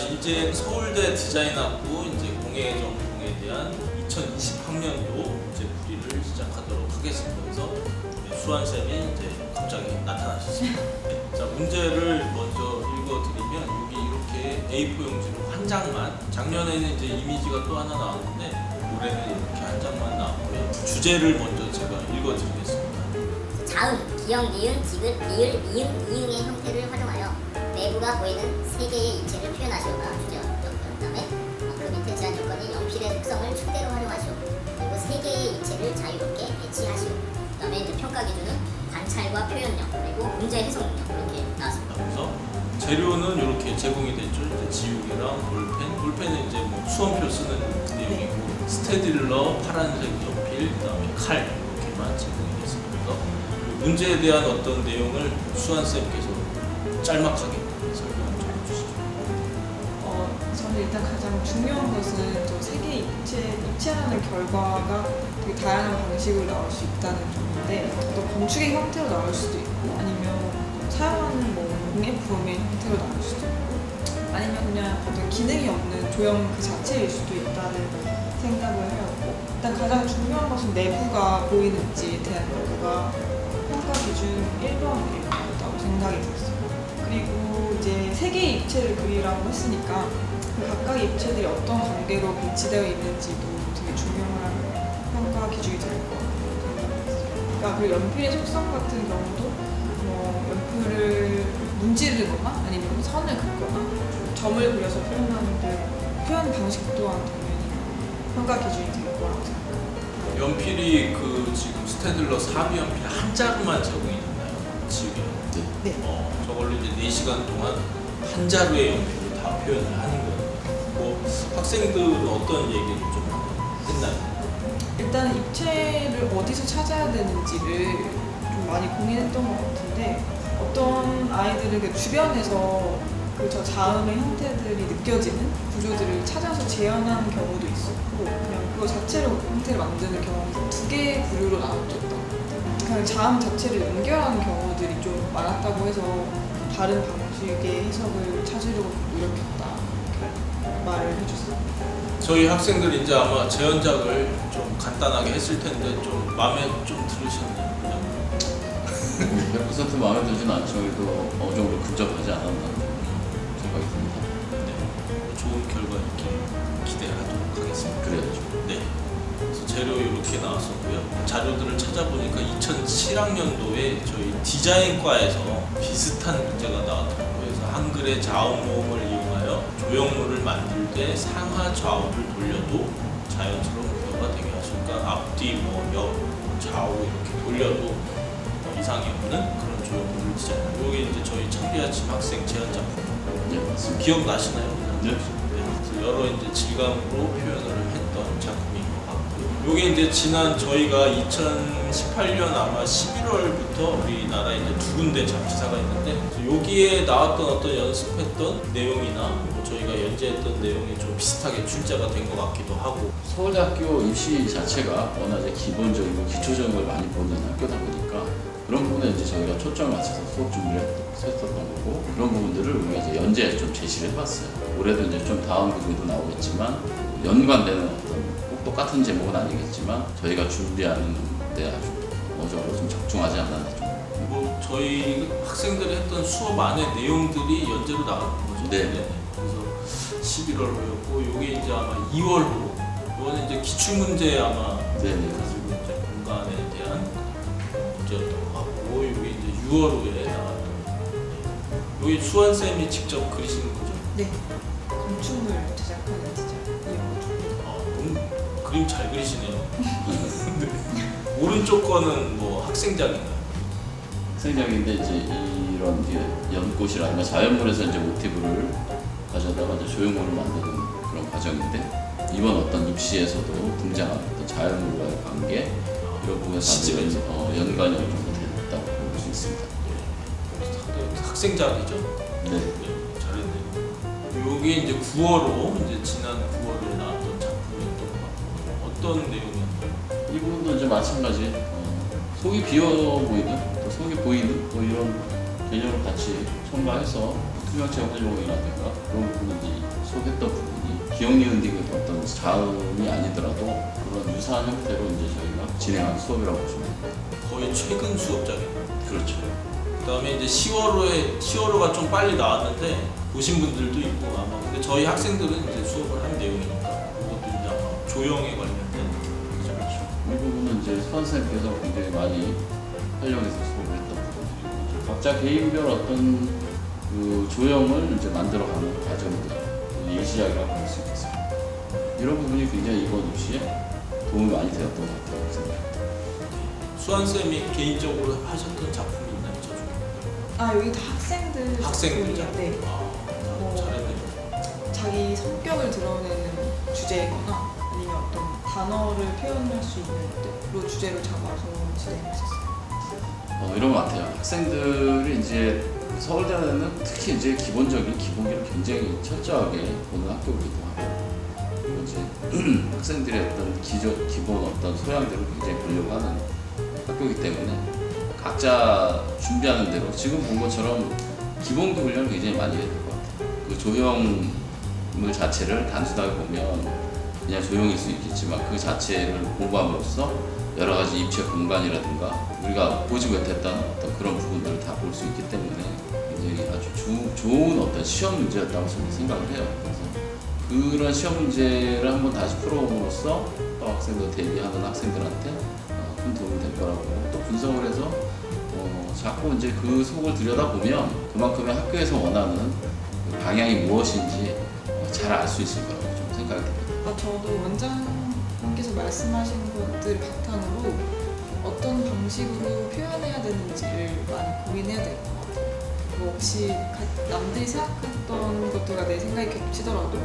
이제 서울대 디자인학부 이제 공예전공에 대한 2020학년도 이제 불의를 시작하도록 하겠습니다. 그래서 수환 쌤이 이제 갑자기 나타나셨습니다. 자, 문제를 먼저 읽어드리면 여기 이렇게 A4 용지로 한 장만, 작년에는 이제 이미지가 또 하나 나왔는데 올해는 이렇게 한 장만 나왔고요. 주제를 먼저 제가 읽어드리겠습니다. 자음, 기역, 니은, 지읒, 리을, 이응, 이응의 형태를 활용하여 내부가 보이는 세 개의 입체를 표현하시오가 주제였고요. 그다음에 그 밑에 제한 조건이 연필의 속성을 축대로 활용하시오. 그리고 세 개의 입체를 자유롭게 배치하시오. 그다음에 이제 평가 기준은 관찰과 표현력 그리고 문제 해석 능력 이렇게 나왔습니다. 그래서 재료는 이렇게 제공이 됐죠. 이제 지우개랑 볼펜은 이제 뭐 수험표 쓰는 내용이고 스테딜러, 파란색 연필, 그다음에 칼 이렇게만 제공이 됐습니다. 그래서 그 문제에 대한 어떤 내용을 수환 쌤께서 짤막하게 설명 좀 해주시죠. 저는 일단 가장 중요한 것은 저 세계 입체라는 결과가 되게 다양한 방식으로 나올 수 있다는 점인데 어떤 건축의 형태로 나올 수도 있고 아니면 사용하는 뭐 공예품의 형태로 나올 수도 있고 아니면 그냥 어떤 기능이 없는 조형 그 자체일 수도 있다는 생각을 해요. 일단 가장 중요한 것은 내부가 보이는지에 대한 여부가 평가 기준 1번이라고 생각이 들었어요. 그리고 이제 세 개의 입체를 그리라고 했으니까 그 각각의 입체들이 어떤 관계로 배치되어 있는지도 되게 중요한 평가 기준이 될 것 같다고 생각했어요. 그러니까 그 연필의 속성 같은 경우도 뭐 연필을 문지르거나 아니면 선을 긋거나 점을 그려서 표현하는데 표현 방식 또한 당연히 평가 기준이 될 거라고 생각합니다. 연필이 그 지금 스테딜러 4B 연필 한 자루만 제공이 됐나요? 지우개. 네. 저걸로 이제 4시간 동안 한 자루의 연필로 다 표현을 하는 거예요. 뭐 학생들은 어떤 얘기를 좀 했나요? 일단 입체를 어디서 찾아야 되는지를 좀 많이 고민했던 것 같은데 어떤 아이들은 그 주변에서 그 저 자음의 형태들이 느껴지는 구조들을 찾아서 재현하는 경우도 있었고 그냥 그거 자체로 형태를 만드는 경우도 두 개의 부류로 나눠졌던 것 같아요. 그냥 자음 자체를 연결하는 경우들이 좀 많았다고 해서 다른 방식의 해석을 찾으려고 노력했다 이렇게 말을 해줬어요. 저희 학생들이 이제 아마 재현작을 좀 간단하게 했을 텐데 좀 마음에 좀 들으셨나요? 100% 마음에 들지는 않죠. 그래도 어느 정도 근접하지 않았나 생각이 듭니다. 네, 좋은 결과 있길 기대하도록 하겠습니다. 그래야죠. 네, 그래서 재료 이렇게 나왔었고요. 자료들을 찾아보니까 2007학년도에 저희 디자인과에서 비슷한 문제가 나왔더라고요. 그래서 한글의 자음 모음을 이용하여 조형물을 만들 때 상하 좌우를 돌려도 자연스러운 구도가 되게 하죠. 그러니까 앞뒤, 옆, 좌우 이렇게 돌려도 이상이 없는 그런 조형물을 디자인해요. 이게 이제 저희 창비아침 학생 제안 작품. 네, 맞습니다. 기억나시나요? 네. 그래서 여러 이제 질감으로 표현을 했던 작품인 것 같고요. 이게 이제 지난 저희가 2018년 아마 11월부터 우리나라 이제 두 군데 잡지사가 있는데 여기에 나왔던 어떤 연습했던 내용이나 뭐 저희가 연재했던 내용이 좀 비슷하게 출제가 된 것 같기도 하고. 서울대학교 입시 자체가 워낙 이제 기본적이고 기초적인 걸 많이 보는 학교다 보니까 그런 부분에 이제 저희가 초점을 맞춰서 수업 준비를 했었던 거고 그런 부분들을 우리가 이제 연재에 좀 제시를 해봤어요. 올해도 이제 좀 다음 부분도 나오겠지만 연관되는 어떤 꼭 똑같은 제목은 아니겠지만 저희가 준비하는 데 아주 어느 정도 좀 적중하지 않았나 좀. 뭐 저희 학생들이 했던 수업 안에 내용들이 연재로 나가는 거죠. 네. 그래서 11월호였고 이게 이제 아마 2월호. 이거는 이제 기출문제 아마 네. 가지고 이제 공간에 대한 문제였던 것 같고 이게 이제 6월호에 나왔던. 여기 수환 쌤이 직접 그리신 거죠? 네. 건축물 제작하는 디자인이어가지고 너무 그림 잘 그리시네요. 네. 오른쪽 거는 뭐 학생작인가요? 학생작인데 이제 이런 이제 연꽃이라든가 자연물에서 이제 모티브를 가져다가 이제 조형물을 만드는 그런 과정인데 이번 어떤 입시에서도 등장하는 어떤 자연물과의 관계 이런 부분에서 연관이 어느 정도 됐다고 볼 수 있습니다. 학생작이죠? 네. 잘했네요. 이게 이제 9월호 이제 지난 9월에 나왔던 작품이었던 것 같고 어떤 내용이었나요? 이 부분도 이제 마찬가지 속이 비어 보이는 또 속이 보이는 뭐 이런 개념을 같이 첨가해서 수명체 활용이라든가 그런 부분이 소개했던 부분이 기억 니은 디귿 어떤 자음이 아니더라도 그런 유사한 형태로 이제 저희가 진행한 수업이라고 보시면 됩니다. 거의 최근 수업장이에요. 그렇죠. 그다음에 이제 10월호가 좀 빨리 나왔는데 보신 분들도 있고 아마 근데 저희 학생들은 이제 수업을 한 내용이니까 그것도 이제 아마 조형에 관련된 그렇죠. 이 부분은 이제 수강생께서 굉장히 많이 활용해서 수업을 했던 부분들이고 각자 개인별 어떤 그 조형을 이제 만들어가는 과정들 예시학이라고 볼 수 있겠습니다. 이런 부분이 굉장히 이번 입시에 도움이 많이 되었던 것 같다고 생각합니다. 수환쌤이 개인적으로 하셨던 작품이 있나요? 저 중에? 아 여기 다 학생들 학생들 작품이에요. 작품? 네. 아, 잘했네요. 자기 성격을 드러내는 주제거나 아니면 어떤 단어를 표현할 수 있는 것들로 주제를 잡아서 진행했었어요. 이런 것 같아요. 학생들이 이제 서울대는 특히 이제 기본적인 기본기를 굉장히 철저하게 보는 학교이기도 하고 그리고 이제 학생들의 어떤 기본 어떤 소양들을 굉장히 보려고 하는 학교이기 때문에 각자 준비하는 대로 지금 본 것처럼 기본기 훈련을 굉장히 많이 해야 될 것 같아요. 그 조형물 자체를 단순하게 보면 그냥 조형일 수 있겠지만 그 자체를 공부함으로써 여러 가지 입체 공간이라든가 우리가 보지 못했던 어떤 그런 부분들을 다 볼 수 있기 때문에 굉장히 아주 좋은 어떤 시험 문제였다고 저는 생각을 해요. 그래서 그런 시험 문제를 한번 다시 풀어봄으로써 또 학생들 대비하는 학생들한테 큰 도움이 될 거라고 또 분석을 해서 자꾸 이제 그 속을 들여다보면 그만큼의 학교에서 원하는 그 방향이 무엇인지 잘 알 수 있을 거라고 좀 생각이 듭니다. 저도 원장님께서 말씀하신 것들 바탕으로 어떤 방식으로 표현해야 되는지를 많이 고민해야 될 것 같아요. 뭐 혹시 남들이 생각했던 것들과 내 생각이 겹치더라도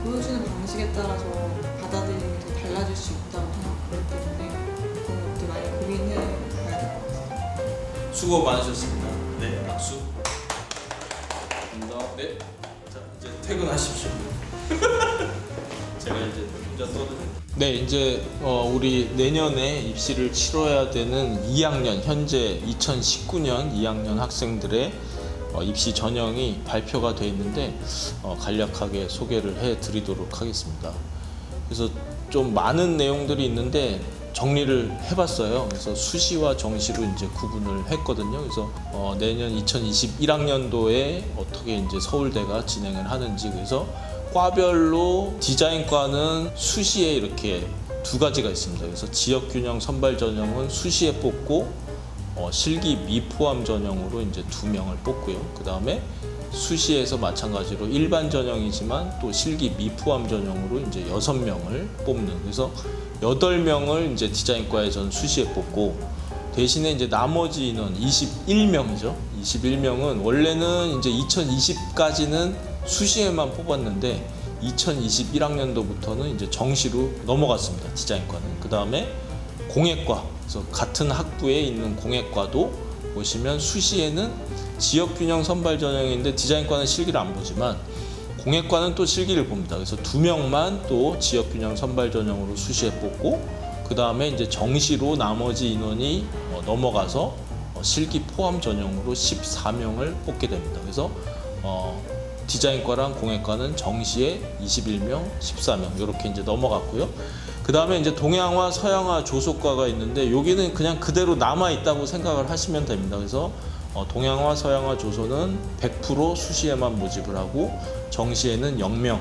보여주는 방식에 따라서 받아들이는 게 더 달라질 수 있다고 생각하기 때문에 그런 것들 많이 고민해 봐야 될 것 같아요. 수고 많으셨습니다. 네, 박수. 감사합니다. 네, 자 이제 퇴근하십시오. 제가 이제 혼자 떠드는. 네, 이제 우리 내년에 입시를 치러야 되는 2학년 현재 2019년 2학년 학생들의 입시 전형이 발표가 되어 있는데 간략하게 소개를 해드리도록 하겠습니다. 그래서 좀 많은 내용들이 있는데 정리를 해봤어요. 그래서 수시와 정시로 이제 구분을 했거든요. 그래서 내년 2021학년도에 어떻게 이제 서울대가 진행을 하는지 그래서 과별로 디자인과는 수시에 이렇게 두 가지가 있습니다. 그래서 지역균형 선발 전형은 수시에 뽑고 실기 미포함 전형으로 이제 2명을 뽑고요. 그 다음에 수시에서 마찬가지로 일반 전형이지만 또 실기 미포함 전형으로 이제 6명을 뽑는 그래서 8명을 이제 디자인과에선 수시에 뽑고 대신에 이제 나머지 인원 21명이죠. 21명은 원래는 이제 2020까지는 수시에만 뽑았는데 2021학년도부터는 이제 정시로 넘어갔습니다. 디자인과는. 그 다음에 공예과, 그래서 같은 학부에 있는 공예과도 보시면 수시에는 지역균형 선발 전형인데 디자인과는 실기를 안 보지만 공예과는 또 실기를 봅니다. 그래서 2명만 또 지역균형 선발 전형으로 수시에 뽑고 그 다음에 이제 정시로 나머지 인원이 넘어가서 실기 포함 전형으로 14명을 뽑게 됩니다. 그래서 디자인과랑 공예과는 정시에 21명, 14명 이렇게 이제 넘어갔고요. 그 다음에 이제 동양화, 서양화, 조속과가 있는데 여기는 그냥 그대로 남아 있다고 생각을 하시면 됩니다. 그래서 동양화, 서양화, 조소는 100% 수시에만 모집을 하고 정시에는 0명.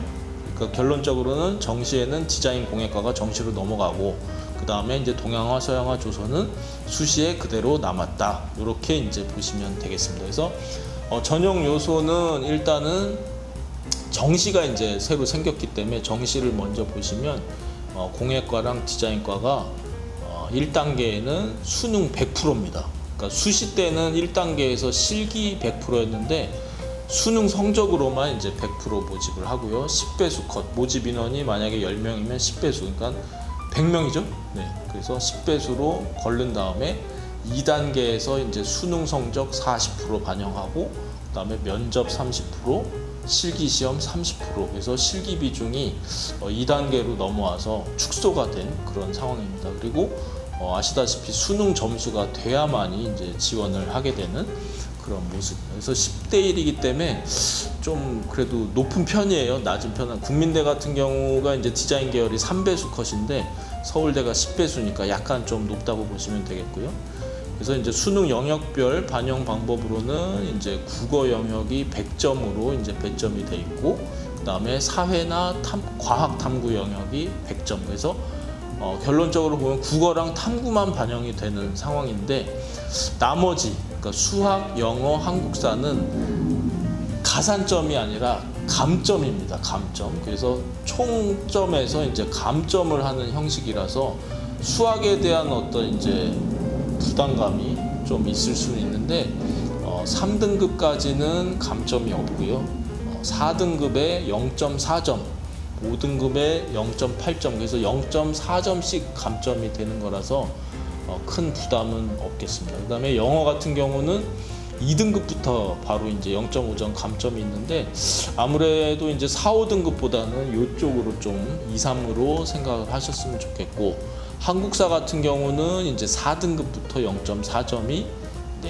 그러니까 결론적으로는 정시에는 디자인 공예과가 정시로 넘어가고 그 다음에 이제 동양화, 서양화, 조소는 수시에 그대로 남았다. 이렇게 이제 보시면 되겠습니다. 그래서 전형 요소는 일단은 정시가 이제 새로 생겼기 때문에 정시를 먼저 보시면 공예과랑 디자인과가 1단계에는 수능 100%입니다. 그러니까 수시 때는 1단계에서 실기 100%였는데 수능 성적으로만 이제 100% 모집을 하고요. 10배수 컷, 모집 인원이 만약에 10명이면 10배수, 그러니까 100명이죠. 네, 그래서 10배수로 걸른 다음에 2단계에서 이제 수능 성적 40% 반영하고 그다음에 면접 30%, 실기 시험 30%. 그래서 실기 비중이 2단계로 넘어와서 축소가 된 그런 상황입니다. 그리고 아시다시피 수능 점수가 돼야만이 이제 지원을 하게 되는 그런 모습. 그래서 10대 1이기 때문에 좀 그래도 높은 편이에요. 낮은 편은. 국민대 같은 경우가 이제 디자인 계열이 3배수 컷인데 서울대가 10배수니까 약간 좀 높다고 보시면 되겠고요. 그래서 이제 수능 영역별 반영 방법으로는 이제 국어 영역이 100점으로 이제 배점이 돼 있고, 그다음에 사회나 과학 탐구 영역이 100점. 그래서 결론적으로 보면 국어랑 탐구만 반영이 되는 상황인데, 나머지 그러니까 수학, 영어, 한국사는 가산점이 아니라 감점입니다. 감점. 그래서 총점에서 이제 감점을 하는 형식이라서 수학에 대한 어떤 이제 부담감이 좀 있을 수는 있는데 3등급까지는 감점이 없고요. 4등급에 0.4점, 5등급에 0.8점, 그래서 0.4점씩 감점이 되는 거라서 큰 부담은 없겠습니다. 그 다음에 영어 같은 경우는 2등급부터 바로 이제 0.5점 감점이 있는데, 아무래도 이제 4, 5등급보다는 이쪽으로 좀 2, 3으로 생각을 하셨으면 좋겠고, 한국사 같은 경우는 이제 4등급부터 0.4점이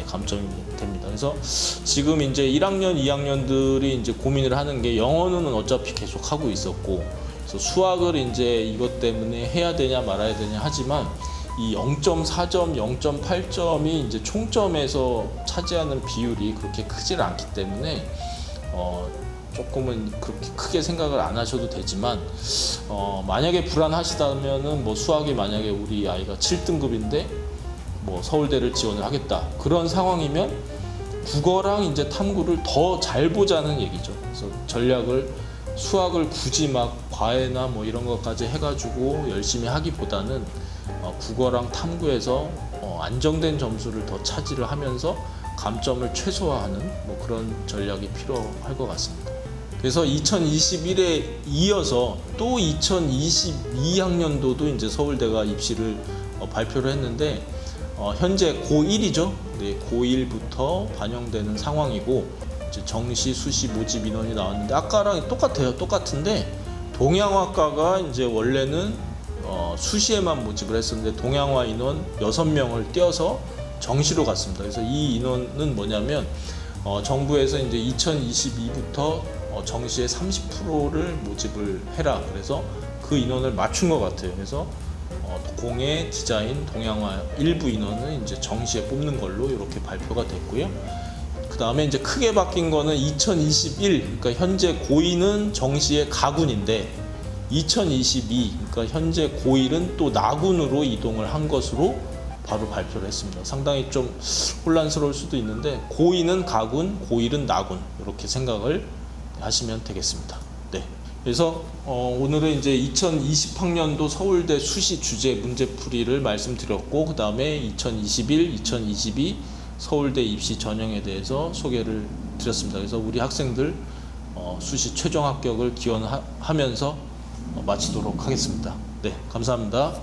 감점이 됩니다. 그래서 지금 이제 1학년, 2학년들이 이제 고민을 하는 게, 영어는 어차피 계속 하고 있었고, 그래서 수학을 이제 이것 때문에 해야 되냐 말아야 되냐 하지만, 이 0.4점, 0.8점이 이제 총점에서 차지하는 비율이 그렇게 크질 않기 때문에 조금은 그렇게 크게 생각을 안 하셔도 되지만, 만약에 불안하시다면은 뭐 수학이 만약에 우리 아이가 7등급인데 뭐 서울대를 지원을 하겠다, 그런 상황이면 국어랑 이제 탐구를 더 잘 보자는 얘기죠. 그래서 전략을, 수학을 굳이 막 과외나 뭐 이런 것까지 해가지고 열심히 하기보다는 국어랑 탐구에서 안정된 점수를 더 차지를 하면서 감점을 최소화하는 뭐 그런 전략이 필요할 것 같습니다. 그래서 2021에 이어서 또 2022학년도도 이제 서울대가 입시를 발표를 했는데, 현재 고1이죠. 네, 고1부터 반영되는 상황이고, 이제 정시, 수시 모집 인원이 나왔는데 아까랑 똑같아요. 똑같은데 동양학과가 이제 원래는 수시에만 모집을 했었는데 동양화 인원 6명을 떼어서 정시로 갔습니다. 그래서 이 인원은 뭐냐면 정부에서 이제 2022부터 정시의 30%를 모집을 해라. 그래서 그 인원을 맞춘 것 같아요. 그래서 공예, 디자인, 동양화 일부 인원은 이제 정시에 뽑는 걸로 이렇게 발표가 됐고요. 그 다음에 이제 크게 바뀐 거는 2021, 그러니까 현재 고2는 정시의 가군인데 2022, 그러니까 현재 고1은 또 나군으로 이동을 한 것으로 바로 발표를 했습니다. 상당히 좀 혼란스러울 수도 있는데, 고2는 가군, 고1은 나군, 이렇게 생각을 하시면 되겠습니다. 네. 그래서 오늘은 이제 2020학년도 서울대 수시 주제 문제풀이를 말씀드렸고, 그 다음에 2021, 2022 서울대 입시 전형에 대해서 소개를 드렸습니다. 그래서 우리 학생들 수시 최종 합격을 기원하면서 마치도록 하겠습니다. 네, 감사합니다.